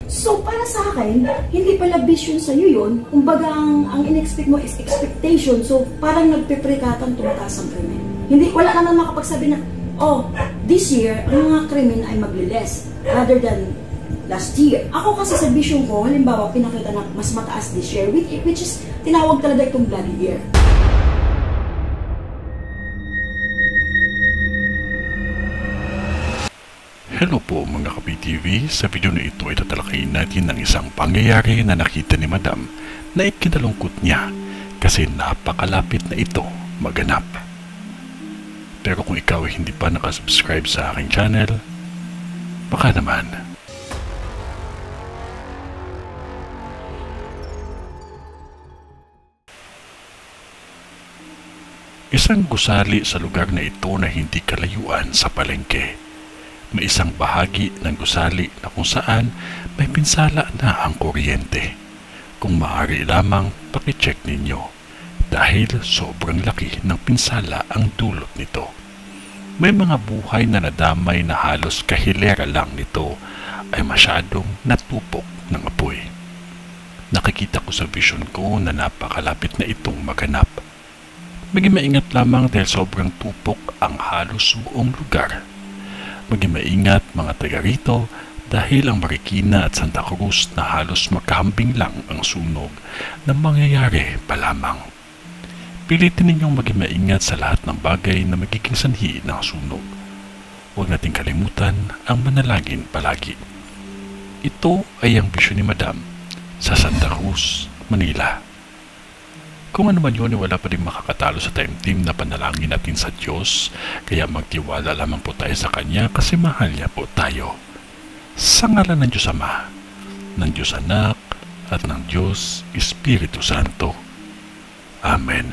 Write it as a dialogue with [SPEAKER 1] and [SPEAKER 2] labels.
[SPEAKER 1] So, para sa akin, hindi pala vision sa'yo yun. Kumbaga, ang in-expect mo is expectation. So, parang nagpiprekatan tumataas ang krimen. Hindi, wala ka na makapagsabi na, oh, this year, ang mga krimen ay magli-less rather than last year. Ako kasi sa vision ko, halimbawa, pinakita na mas mataas this year, which is, tinawag talaga itong bloody year.
[SPEAKER 2] Hello po mga ka-PTV, sa video na ito ay tatalakayin natin ng isang pangyayari na nakita ni Madam na ikinalungkot niya kasi napakalapit na ito maganap. Pero kung ikaw ay hindi pa nakasubscribe sa aking channel, baka naman. Isang gusali sa lugar na ito na hindi kalayuan sa palengke. May isang bahagi ng gusali na kung saan may pinsala na ang kuryente. Kung maaari lamang, pakicheck ninyo dahil sobrang laki ng pinsala ang dulot nito. May mga buhay na nadamay na halos kahilera lang nito ay masyadong natupok ng apoy. Nakikita ko sa vision ko na napakalapit na itong maganap. Maging maingat lamang dahil sobrang tupok ang halos buong lugar. Maging maingat mga taga rito dahil ang Marikina at Santa Cruz na halos magkahambing lang ang sunog na mangyayari pa lamang. Pilitin ninyong maging maingat sa lahat ng bagay na magiging sanhi ng sunog. Huwag nating kalimutan ang manalangin palagi. Ito ay ang bisyon ni Madam sa Santa Cruz, Manila. Kung ano man yun, wala pa rin makakatalo sa time team na panalangin natin sa Diyos, kaya magtiwala lamang po tayo sa Kanya kasi mahal niya po tayo. Sa ngalan ng Diyos Ama, ng Diyos Anak, at ng Diyos Espiritu Santo. Amen.